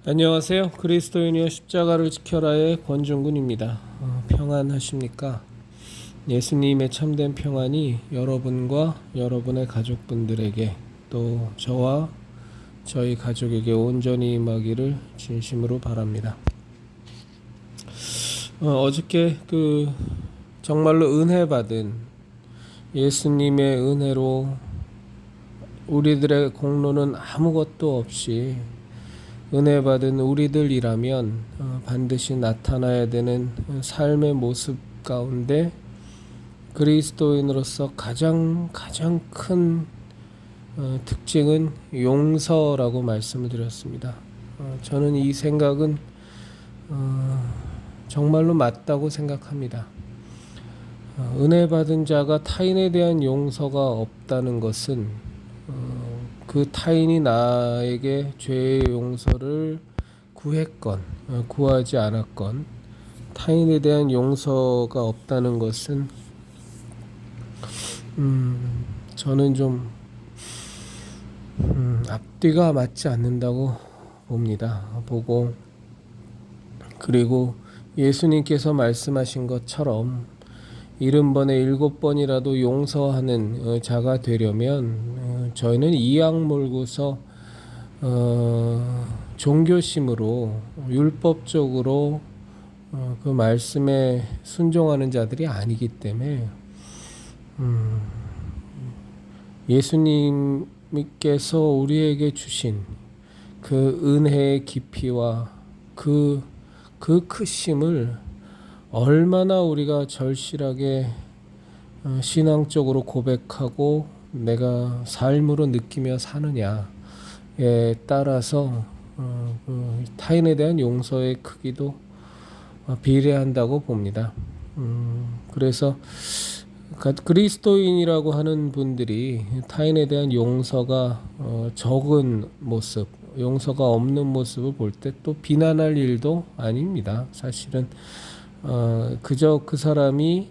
안녕하세요. 그리스도인이여 십자가를 지켜라의 권중근입니다. 평안하십니까? 예수님의 참된 평안이 여러분과 여러분의 가족분들에게 또 저와 저희 가족에게 온전히 임하기를 진심으로 바랍니다. 어저께 정말로 은혜 받은 예수님의 은혜로 우리들의 공로는 아무것도 없이 은혜 받은 우리들이라면 반드시 나타나야 되는 삶의 모습 가운데 그리스도인으로서 가장 큰 특징은 용서라고 말씀을 드렸습니다. 저는 이 생각은 정말로 맞다고 생각합니다. 은혜 받은 자가 타인에 대한 용서가 없다는 것은 그 타인이 나에게 죄의 용서를 구했건 구하지 않았건 타인에 대한 용서가 없다는 것은 저는 좀 앞뒤가 맞지 않는다고 보고 그리고 예수님께서 말씀하신 것처럼 70번에 7번이라도 용서하는 자가 되려면 저희는 이악 물고서 종교심으로 율법적으로 그 말씀에 순종하는 자들이 아니기 때문에 예수님께서 우리에게 주신 그 은혜의 깊이와 그 크심을 얼마나 우리가 절실하게 신앙적으로 고백하고 내가 삶으로 느끼며 사느냐에 따라서 타인에 대한 용서의 크기도 비례한다고 봅니다. 그래서 그리스도인이라고 하는 분들이 타인에 대한 용서가 적은 모습, 용서가 없는 모습을 볼 때 또 비난할 일도 아닙니다. 사실은 그저 그 사람이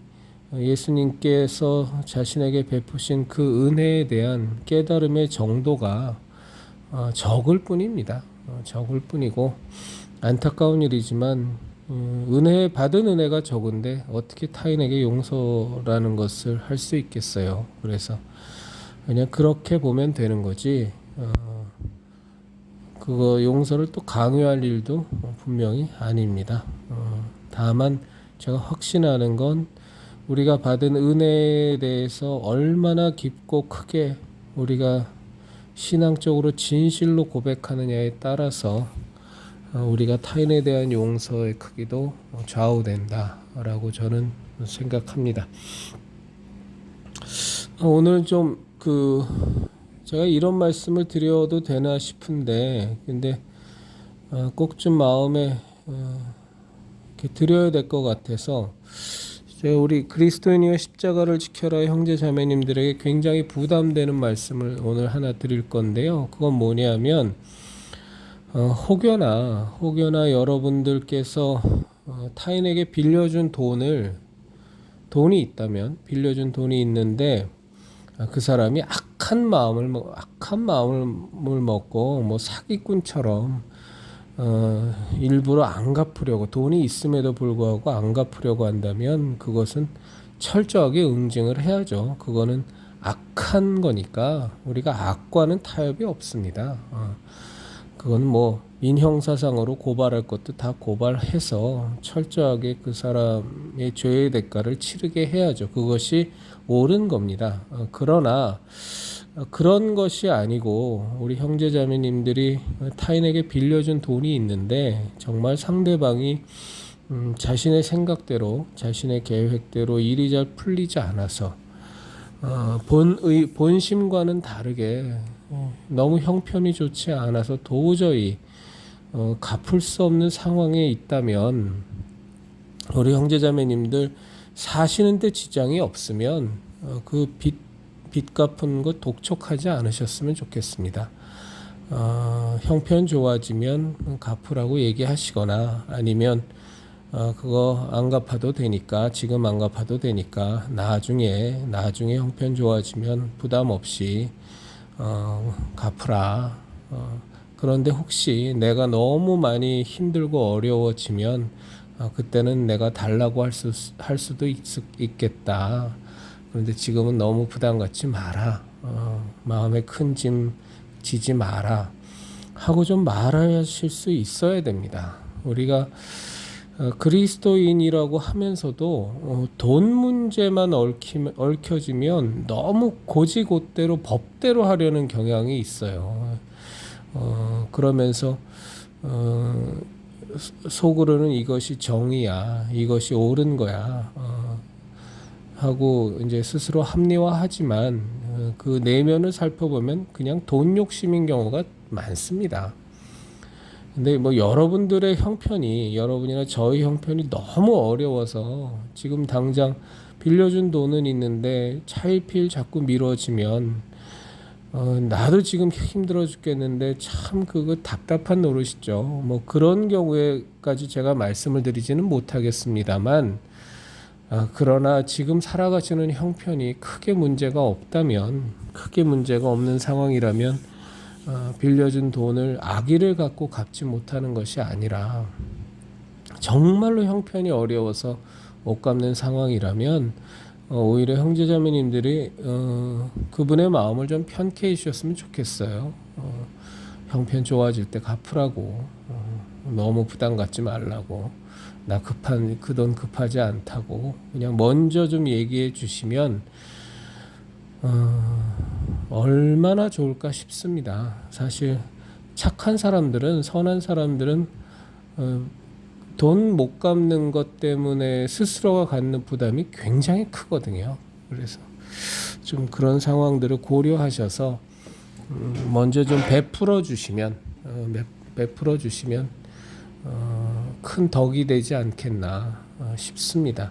예수님께서 자신에게 베푸신 그 은혜에 대한 깨달음의 정도가 적을 뿐입니다. 적을 뿐이고 안타까운 일이지만 받은 은혜가 적은데 어떻게 타인에게 용서라는 것을 할 수 있겠어요. 그래서 그냥 그렇게 보면 되는 거지 그거 용서를 또 강요할 일도 분명히 아닙니다. 다만 제가 확신하는 건 우리가 받은 은혜에 대해서 얼마나 깊고 크게 우리가 신앙적으로 진실로 고백하느냐에 따라서 우리가 타인에 대한 용서의 크기도 좌우된다라고 저는 생각합니다. 오늘 좀 제가 이런 말씀을 드려도 되나 싶은데 근데 꼭 좀 마음에 이렇게 드려야 될 것 같아서 우리 그리스도인이여 십자가를 지켜라 형제 자매님들에게 굉장히 부담되는 말씀을 오늘 하나 드릴 건데요. 그건 뭐냐면 혹여나 여러분들께서 타인에게 빌려준 돈이 있다면 빌려준 돈이 있는데 그 사람이 악한 마음을 먹고 뭐 사기꾼처럼 일부러 안 갚으려고 돈이 있음에도 불구하고 안 갚으려고 한다면 그것은 철저하게 응징을 해야죠. 그거는 악한 거니까 우리가 악과는 타협이 없습니다. 그건 뭐 민형사상으로 고발할 것도 다 고발해서 철저하게 그 사람의 죄의 대가를 치르게 해야죠. 그것이 옳은 겁니다. 그러나 그런 것이 아니고 우리 형제자매님들이 타인에게 빌려준 돈이 있는데 정말 상대방이 자신의 생각대로 자신의 계획대로 일이 잘 풀리지 않아서 본심과는 다르게 너무 형편이 좋지 않아서 도저히 갚을 수 없는 상황에 있다면 우리 형제자매님들 사시는데 지장이 없으면 그 빚 갚은 거 독촉하지 않으셨으면 좋겠습니다. 형편 좋아지면 갚으라고 얘기하시거나 아니면 그거 안 갚아도 되니까 지금 안 갚아도 되니까 나중에 형편 좋아지면 부담 없이 갚으라. 그런데 혹시 내가 너무 많이 힘들고 어려워지면 그때는 내가 달라고 할 수도 있겠다. 그런데 지금은 너무 부담 갖지 마라. 마음에 큰 짐 지지 마라. 하고 좀 말하실 수 있어야 됩니다. 우리가 그리스도인이라고 하면서도 돈 문제만 얽혀지면 너무 고지곳대로 법대로 하려는 경향이 있어요. 그러면서 속으로는 이것이 정의야, 이것이 옳은 거야 하고 이제 스스로 합리화하지만 그 내면을 살펴보면 그냥 돈 욕심인 경우가 많습니다. 근데 뭐 여러분들의 형편이 여러분이나 저희 형편이 너무 어려워서 지금 당장 빌려준 돈은 있는데 차일피일 자꾸 미뤄지면 나도 지금 힘들어 죽겠는데 참 그거 답답한 노릇이죠. 뭐 그런 경우에까지 제가 말씀을 드리지는 못하겠습니다만 그러나 지금 살아가시는 형편이 크게 문제가 없다면 크게 문제가 없는 상황이라면 빌려준 돈을 악의를 갖고 갚지 못하는 것이 아니라 정말로 형편이 어려워서 못 갚는 상황이라면 오히려 형제자매님들이 그분의 마음을 좀 편케 해주셨으면 좋겠어요. 형편 좋아질 때 갚으라고 너무 부담 갖지 말라고 나 급한 그 돈 급하지 않다고 그냥 먼저 좀 얘기해 주시면 얼마나 좋을까 싶습니다. 사실 착한 사람들은 선한 사람들은 돈 못 갚는 것 때문에 스스로가 갖는 부담이 굉장히 크거든요. 그래서 좀 그런 상황들을 고려하셔서 먼저 좀 베풀어 주시면 큰 덕이 되지 않겠나 싶습니다.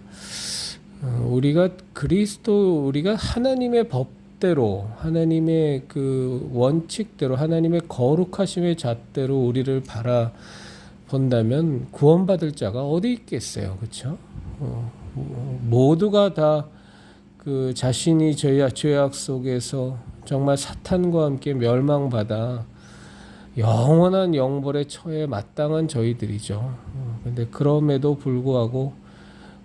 우리가 하나님의 법대로 하나님의 그 원칙대로 하나님의 거룩하심의 잣대로 우리를 본다면 구원받을 자가 어디 있겠어요, 그렇죠? 모두가 다 그 자신이 죄악 속에서 정말 사탄과 함께 멸망받아 영원한 영벌에 처해 마땅한 저희들이죠. 근데 그럼에도 불구하고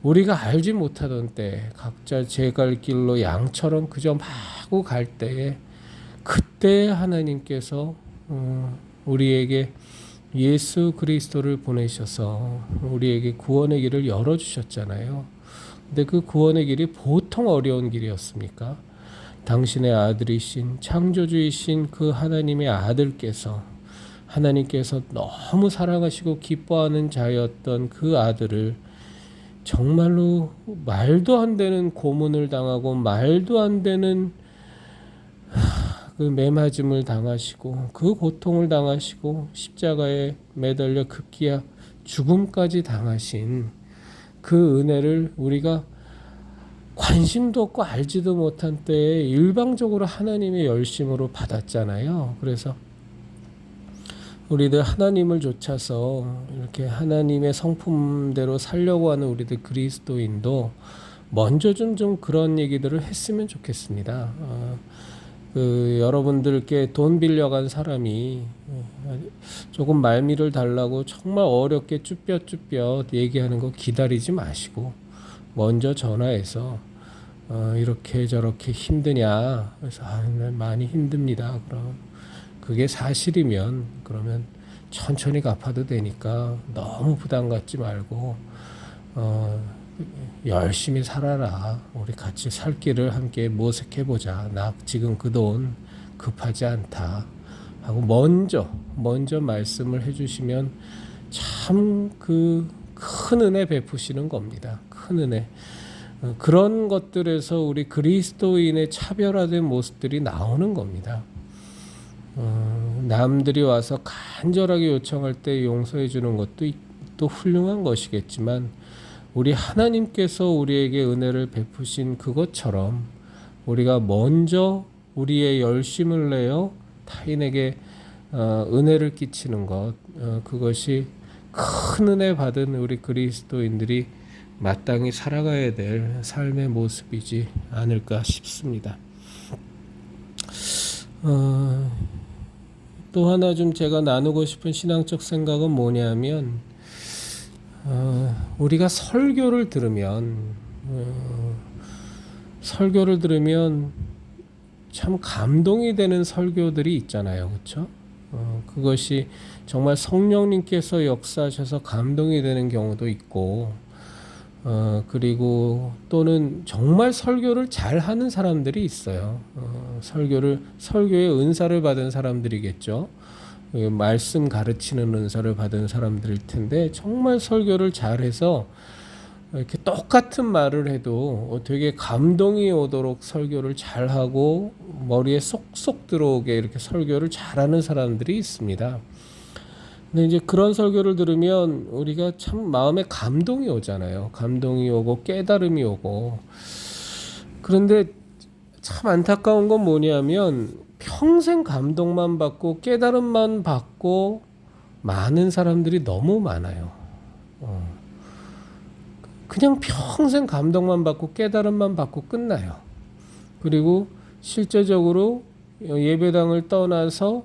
우리가 알지 못하던 때 각자 제 갈 길로 양처럼 그저 마구 갈 때에 그때 하나님께서 우리에게 예수 그리스도를 보내셔서 우리에게 구원의 길을 열어주셨잖아요. 근데 그 구원의 길이 보통 어려운 길이었습니까? 당신의 아들이신 창조주이신 그 하나님의 아들께서 하나님께서 너무 사랑하시고 기뻐하는 자였던 그 아들을 정말로 말도 안 되는 고문을 당하고 말도 안 되는 그 매맞음을 당하시고 그 고통을 당하시고 십자가에 매달려 급기야 죽음까지 당하신 그 은혜를 우리가 관심도 없고 알지도 못한 때에 일방적으로 하나님의 열심으로 받았잖아요. 그래서 우리들 하나님을 좇아서 이렇게 하나님의 성품대로 살려고 하는 우리들 그리스도인도 먼저 좀 그런 얘기들을 했으면 좋겠습니다. 여러분들께 돈 빌려간 사람이 조금 말미를 달라고 정말 어렵게 쭈뼛쭈뼛 얘기하는 거 기다리지 마시고 먼저 전화해서 이렇게 저렇게 힘드냐 그래서 많이 힘듭니다. 그럼 그게 사실이면 그러면 천천히 갚아도 되니까 너무 부담 갖지 말고 열심히 살아라. 우리 같이 살 길을 함께 모색해보자. 나 지금 그 돈 급하지 않다. 하고 먼저 말씀을 해주시면 참 그 큰 은혜 베푸시는 겁니다. 큰 은혜. 그런 것들에서 우리 그리스도인의 차별화된 모습들이 나오는 겁니다. 남들이 와서 간절하게 요청할 때 용서해 주는 것도 또 훌륭한 것이겠지만 우리 하나님께서 우리에게 은혜를 베푸신 그것처럼 우리가 먼저 우리의 열심을 내어 타인에게 은혜를 끼치는 것 그것이 큰 은혜 받은 우리 그리스도인들이 마땅히 살아가야 될 삶의 모습이지 않을까 싶습니다. 또 하나 좀 제가 나누고 싶은 신앙적 생각은 뭐냐면, 우리가 설교를 들으면 참 감동이 되는 설교들이 있잖아요, 그렇죠? 그것이 정말 성령님께서 역사하셔서 감동이 되는 경우도 있고, 그리고 또는 정말 설교를 잘하는 사람들이 있어요. 설교의 은사를 받은 사람들이겠죠. 말씀 가르치는 은사를 받은 사람들일 텐데, 정말 설교를 잘해서 이렇게 똑같은 말을 해도 되게 감동이 오도록 설교를 잘하고 머리에 쏙쏙 들어오게 이렇게 설교를 잘하는 사람들이 있습니다. 근데 이제 그런 설교를 들으면 우리가 참 마음에 감동이 오잖아요. 감동이 오고 깨달음이 오고. 그런데 참 안타까운 건 뭐냐면 평생 감동만 받고 깨달음만 받고 많은 사람들이 너무 많아요. 그냥 평생 감동만 받고 깨달음만 받고 끝나요. 그리고 실제적으로 예배당을 떠나서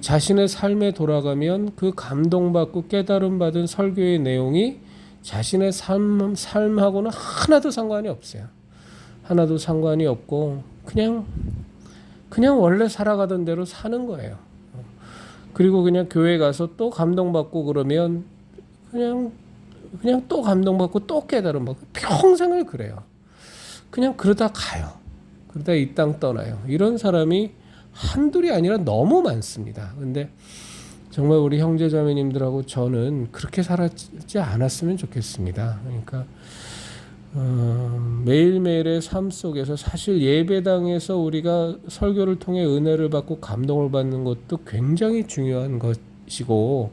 자신의 삶에 돌아가면 그 감동받고 깨달음받은 설교의 내용이 자신의 삶하고는 하나도 상관이 없어요. 하나도 상관이 없고 그냥 원래 살아가던 대로 사는 거예요. 그리고 그냥 교회 가서 또 감동받고 그러면 그냥 또 감동받고 또 깨달음받고 평생을 그래요. 그냥 그러다 가요. 그러다 이 땅 떠나요. 이런 사람이 한둘이 아니라 너무 많습니다. 근데 정말 우리 형제자매님들하고 저는 그렇게 살지 않았으면 좋겠습니다. 그러니까 매일매일의 삶 속에서 사실 예배당에서 우리가 설교를 통해 은혜를 받고 감동을 받는 것도 굉장히 중요한 것이고,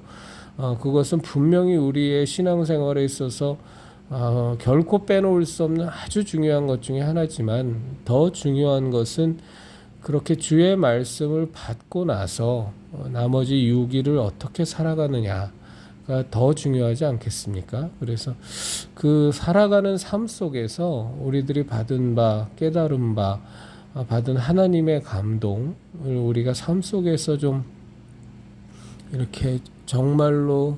그것은 분명히 우리의 신앙생활에 있어서 결코 빼놓을 수 없는 아주 중요한 것 중에 하나지만, 더 중요한 것은 그렇게 주의 말씀을 받고 나서 나머지 6일을 어떻게 살아가느냐가 더 중요하지 않겠습니까? 그래서 그 살아가는 삶 속에서 우리들이 받은 바, 깨달은 바, 받은 하나님의 감동을 우리가 삶 속에서 좀 이렇게 정말로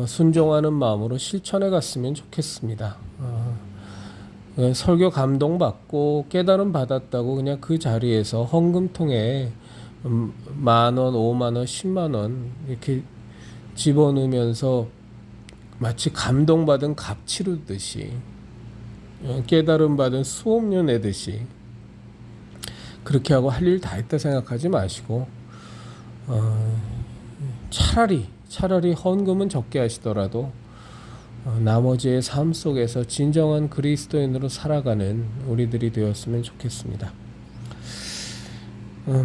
순종하는 마음으로 실천해 갔으면 좋겠습니다. 설교 감동받고 깨달음 받았다고 그냥 그 자리에서 헌금통에 10,000원, 50,000원, 100,000원 이렇게 집어넣으면서 마치 감동받은 값 치르듯이, 깨달음 받은 수업료 내듯이 그렇게 하고 할 일 다 했다 생각하지 마시고, 차라리 헌금은 적게 하시더라도 나머지의 삶 속에서 진정한 그리스도인으로 살아가는 우리들이 되었으면 좋겠습니다.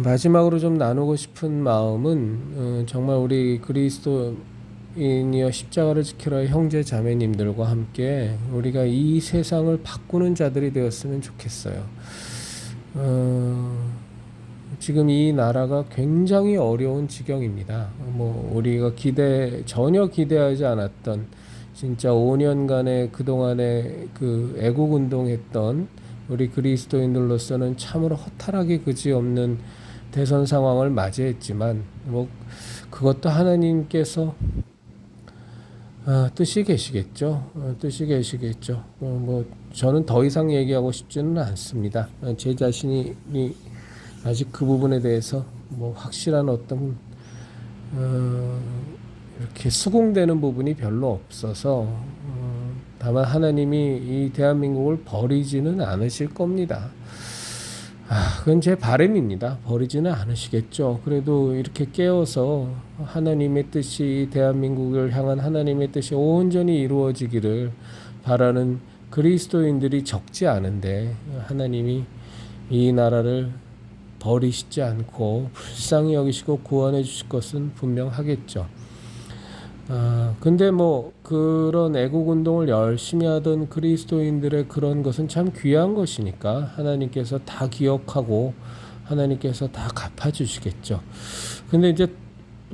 마지막으로 좀 나누고 싶은 마음은 정말 우리 그리스도인이여 십자가를 지키라의 형제 자매님들과 함께 우리가 이 세상을 바꾸는 자들이 되었으면 좋겠어요. 지금 이 나라가 굉장히 어려운 지경입니다. 우리가 전혀 기대하지 않았던, 진짜 5년간의 그동안에 그 애국운동했던 우리 그리스도인들로서는 참으로 허탈하기 그지없는 대선 상황을 맞이했지만, 그것도 하나님께서 뜻이 계시겠죠. 저는 더 이상 얘기하고 싶지는 않습니다. 제 자신이 아직 그 부분에 대해서 확실한 어떤 이렇게 수긍되는 부분이 별로 없어서, 다만 하나님이 이 대한민국을 버리지는 않으실 겁니다. 그건 제 바람입니다. 버리지는 않으시겠죠. 그래도 이렇게 깨어서 하나님의 뜻이, 대한민국을 향한 하나님의 뜻이 온전히 이루어지기를 바라는 그리스도인들이 적지 않은데, 하나님이 이 나라를 버리시지 않고 불쌍히 여기시고 구원해 주실 것은 분명하겠죠. 근데 그런 애국운동을 열심히 하던 그리스도인들의 그런 것은 참 귀한 것이니까 하나님께서 다 기억하고 하나님께서 다 갚아주시겠죠. 근데 이제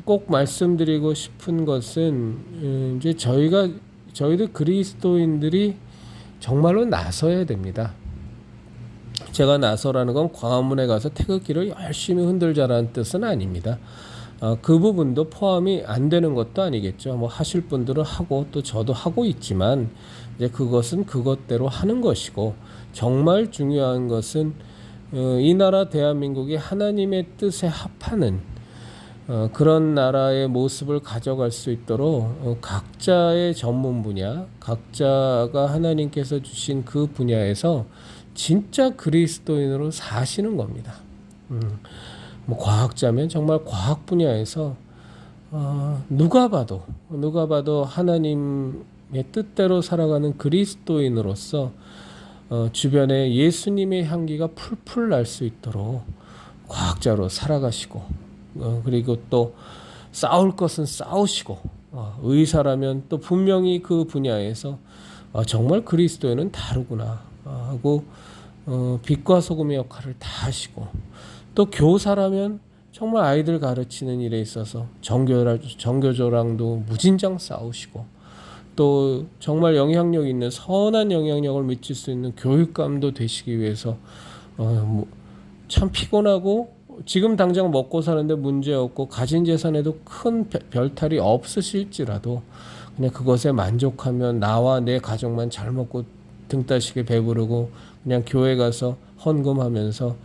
꼭 말씀드리고 싶은 것은, 이제 저희들 그리스도인들이 정말로 나서야 됩니다. 제가 나서라는 건 광화문에 가서 태극기를 열심히 흔들자라는 뜻은 아닙니다. 그 부분도 포함이 안 되는 것도 아니겠죠. 뭐 하실 분들은 하고 또 저도 하고 있지만 이제 그것은 그것대로 하는 것이고, 정말 중요한 것은 이 나라 대한민국이 하나님의 뜻에 합하는 그런 나라의 모습을 가져갈 수 있도록 각자의 전문 분야, 각자가 하나님께서 주신 그 분야에서 진짜 그리스도인으로 사시는 겁니다. 뭐 과학자면 정말 과학 분야에서 누가 봐도 하나님의 뜻대로 살아가는 그리스도인으로서 주변에 예수님의 향기가 풀풀 날 수 있도록 과학자로 살아가시고, 그리고 또 싸울 것은 싸우시고, 의사라면 또 분명히 그 분야에서 정말 그리스도인은 다르구나 하고 빛과 소금의 역할을 다 하시고, 또 교사라면 정말 아이들 가르치는 일에 있어서 정교조랑도 무진장 싸우시고, 또 정말 영향력 있는 선한 영향력을 미칠 수 있는 교육감도 되시기 위해서 참 피곤하고 지금 당장 먹고 사는데 문제 없고 가진 재산에도 큰 별탈이 없으실지라도 그냥 그것에 만족하면 나와 내 가족만 잘 먹고 등 따시게 배부르고 그냥 교회 가서 헌금하면서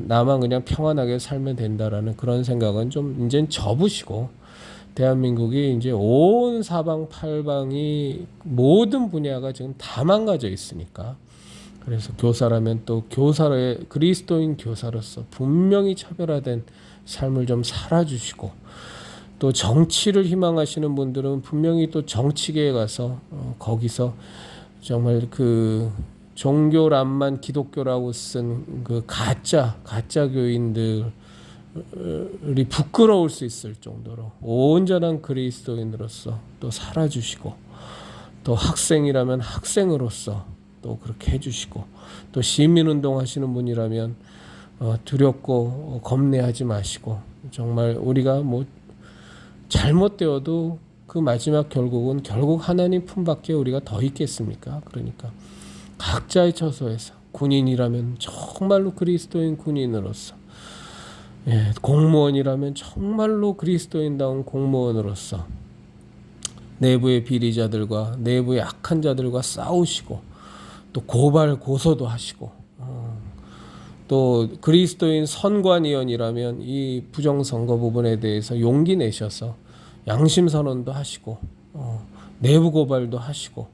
나만 그냥 평안하게 살면 된다라는 그런 생각은 좀 이젠 접으시고, 대한민국이 이제 온 사방팔방이 모든 분야가 지금 다 망가져 있으니까, 그래서 교사라면 또 교사의 그리스도인 교사로서 분명히 차별화된 삶을 좀 살아주시고, 또 정치를 희망하시는 분들은 분명히 또 정치계에 가서 거기서 정말 그 종교란만 기독교라고 쓴 그 가짜 교인들이 부끄러울 수 있을 정도로 온전한 그리스도인으로서 또 살아주시고, 또 학생이라면 학생으로서 또 그렇게 해주시고, 또 시민운동 하시는 분이라면 두렵고 겁내하지 마시고, 정말 우리가 뭐 잘못되어도 그 마지막 결국 하나님 품밖에 우리가 더 있겠습니까? 그러니까 각자의 처소에서 군인이라면 정말로 그리스도인 군인으로서, 공무원이라면 정말로 그리스도인다운 공무원으로서 내부의 비리자들과 내부의 악한 자들과 싸우시고, 또 고발 고소도 하시고, 또 그리스도인 선관위원이라면 이 부정선거 부분에 대해서 용기 내셔서 양심 선언도 하시고, 내부 고발도 하시고,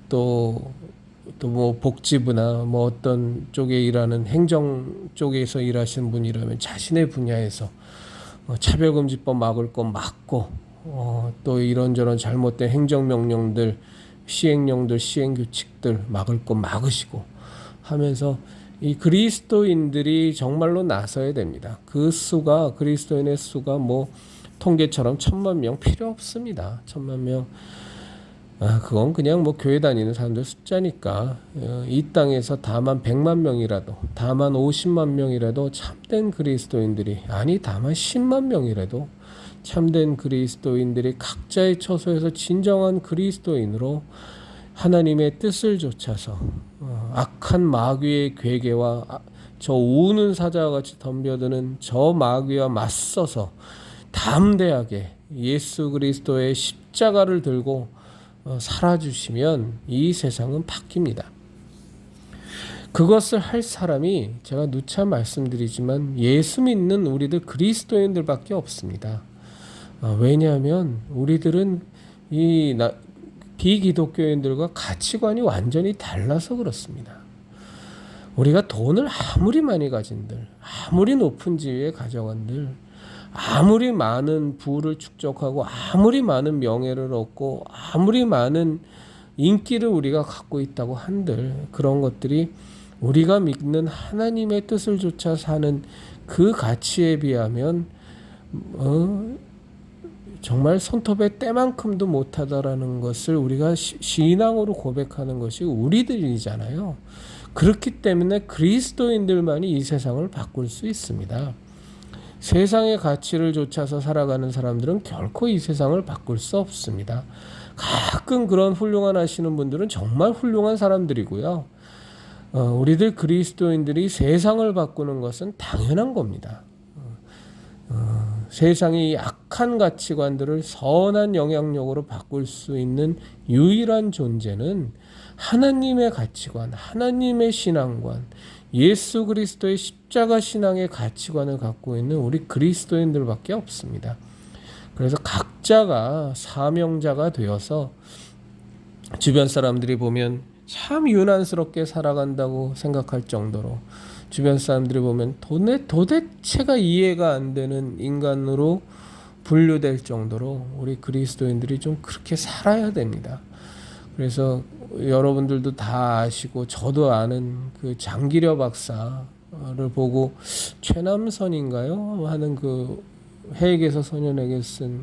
또 뭐 복지부나 뭐 어떤 쪽에 일하는 행정 쪽에서 일하시는 분이라면 자신의 분야에서 차별금지법 막을 거 막고, 또 이런저런 잘못된 행정명령들, 시행령들, 시행규칙들 막을 거 막으시고 하면서 이 그리스도인들이 정말로 나서야 됩니다. 그 수가, 그리스도인의 수가 뭐 통계처럼 1000만 명 필요 없습니다. 1000만 명. 그건 그냥 뭐 교회 다니는 사람들 숫자니까, 이 땅에서 다만 100만 명이라도, 다만 50만 명이라도 참된 그리스도인들이, 아니 다만 10만 명이라도 참된 그리스도인들이 각자의 처소에서 진정한 그리스도인으로 하나님의 뜻을 좇아서 악한 마귀의 괴계와 저 우는 사자와 같이 덤벼드는 저 마귀와 맞서서 담대하게 예수 그리스도의 십자가를 들고 살아주시면 이 세상은 바뀝니다. 그것을 할 사람이, 제가 누차 말씀드리지만 예수 믿는 우리들 그리스도인들밖에 없습니다. 왜냐하면 우리들은 이 비기독교인들과 가치관이 완전히 달라서 그렇습니다. 우리가 돈을 아무리 많이 가진들, 아무리 높은 지위에 가져간들, 아무리 많은 부를 축적하고 아무리 많은 명예를 얻고 아무리 많은 인기를 우리가 갖고 있다고 한들, 그런 것들이 우리가 믿는 하나님의 뜻을 좇아 사는 그 가치에 비하면 정말 손톱의 때만큼도 못하다라는 것을 우리가 신앙으로 고백하는 것이 우리들이잖아요. 그렇기 때문에 그리스도인들만이 이 세상을 바꿀 수 있습니다. 세상의 가치를 좇아서 살아가는 사람들은 결코 이 세상을 바꿀 수 없습니다. 가끔 그런 훌륭한 하시는 분들은 정말 훌륭한 사람들이고요. 우리들 그리스도인들이 세상을 바꾸는 것은 당연한 겁니다. 세상의 악한 가치관들을 선한 영향력으로 바꿀 수 있는 유일한 존재는 하나님의 가치관, 하나님의 신앙관, 예수 그리스도의 십자가 신앙의 가치관을 갖고 있는 우리 그리스도인들밖에 없습니다. 그래서 각자가 사명자가 되어서 주변 사람들이 보면 참 유난스럽게 살아간다고 생각할 정도로, 주변 사람들이 보면 도대체가 이해가 안 되는 인간으로 분류될 정도로 우리 그리스도인들이 좀 그렇게 살아야 됩니다. 그래서 여러분들도 다 아시고 저도 아는 그 장기려 박사를 보고 최남선인가요? 하는 그 해에게서 소년에게 쓴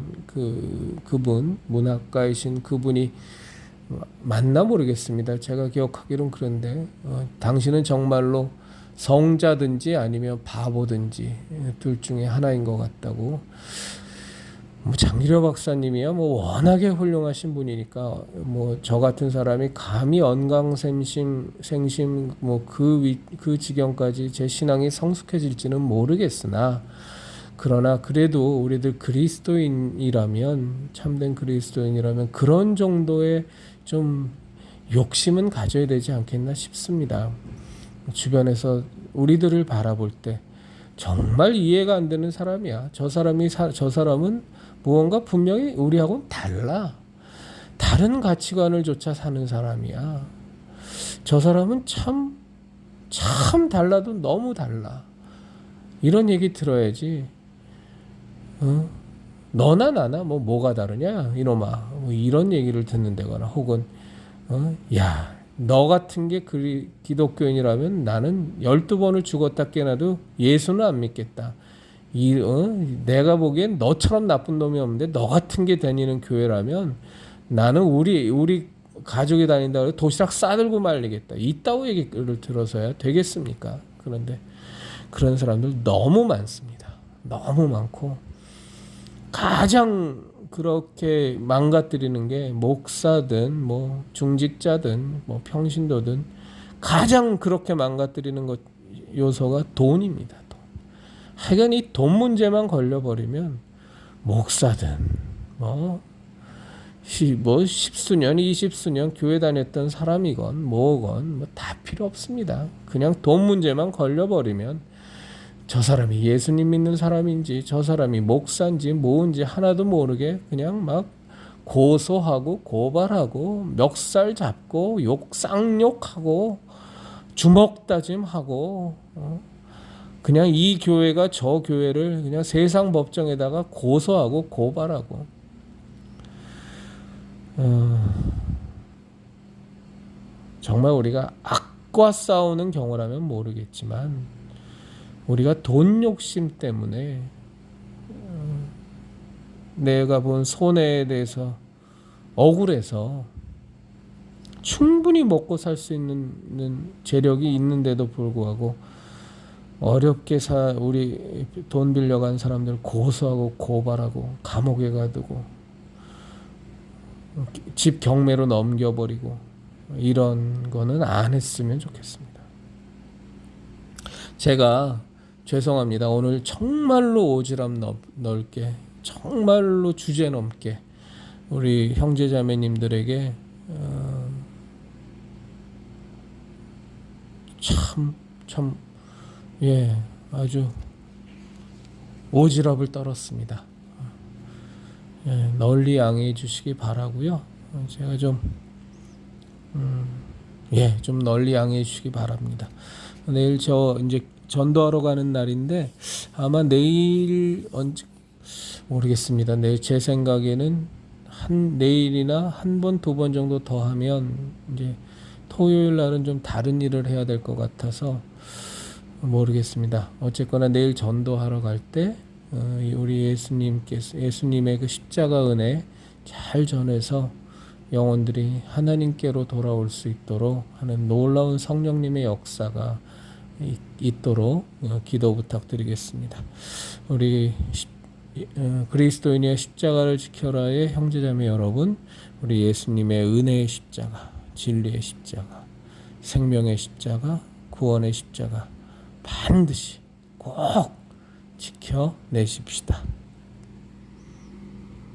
그분, 문학가이신 그분이 맞나 모르겠습니다. 제가 기억하기로는 그런데 당신은 정말로 성자든지 아니면 바보든지 둘 중에 하나인 것 같다고. 장기려 박사님이야 워낙에 훌륭하신 분이니까 저 같은 사람이 감히 언강생심 그 지경까지 제 신앙이 성숙해질지는 모르겠으나, 그러나 그래도 우리들 그리스도인이라면, 참된 그리스도인이라면 그런 정도의 좀 욕심은 가져야 되지 않겠나 싶습니다. 주변에서 우리들을 바라볼 때 정말 이해가 안 되는 사람이야. 저 사람은 무언가 분명히 우리하고는 다른 가치관을 조차 사는 사람이야. 저 사람은 참 달라도 너무 달라. 이런 얘기 들어야지. 너나 나나 뭐가 다르냐 이놈아, 이런 얘기를 듣는다거나, 혹은 야, 너 같은 게 기독교인이라면 나는 12번을 죽었다 깨나도 예수는 안 믿겠다. 내가 보기엔 너처럼 나쁜 놈이 없는데 너 같은 게 다니는 교회라면 나는 우리 가족이 다닌다 그래서 도시락 싸들고 말리겠다. 이따위 얘기를 들어서야 되겠습니까? 그런데 그런 사람들 너무 많습니다. 너무 많고, 가장 그렇게 망가뜨리는 게 목사든 중직자든 평신도든 가장 그렇게 망가뜨리는 것 요소가 돈입니다. 하여간 이 돈 문제만 걸려버리면 목사든 십수년 20수년 교회 다녔던 사람이건 뭐건 다 필요 없습니다. 그냥 돈 문제만 걸려버리면 저 사람이 예수님 믿는 사람인지 저 사람이 목사인지 뭔지 하나도 모르게 그냥 막 고소하고 고발하고 멱살 잡고 쌍욕하고 주먹다짐하고 그냥 이 교회가 저 교회를 그냥 세상 법정에다가 고소하고 고발하고, 정말 우리가 악과 싸우는 경우라면 모르겠지만 우리가 돈 욕심 때문에 내가 본 손해에 대해서 억울해서 충분히 먹고 살 수 있는 재력이 있는데도 불구하고 어렵게 우리 돈 빌려간 사람들 고소하고 고발하고 감옥에 가두고 집 경매로 넘겨버리고, 이런 거는 안 했으면 좋겠습니다. 제가 죄송합니다. 오늘 정말로 오지랖 넓게, 정말로 주제 넘게 우리 형제자매님들에게 아주 오지랖을 떨었습니다. 널리 양해해 주시기 바라고요. 제가 좀 널리 양해해 주시기 바랍니다. 내일 저 이제 전도하러 가는 날인데 아마 내일 언제 모르겠습니다. 제 생각에는 내일이나 한 번, 두 번 정도 더 하면 이제 토요일 날은 좀 다른 일을 해야 될 것 같아서 모르겠습니다. 어쨌거나 내일 전도하러 갈 때 우리 예수님의 그 십자가 은혜 잘 전해서 영혼들이 하나님께로 돌아올 수 있도록 하는 놀라운 성령님의 역사가 있도록 기도 부탁드리겠습니다. 우리 그리스도인의 십자가를 지켜라의 형제자매 여러분, 우리 예수님의 은혜의 십자가, 진리의 십자가, 생명의 십자가, 구원의 십자가 반드시 꼭 지켜내십시다.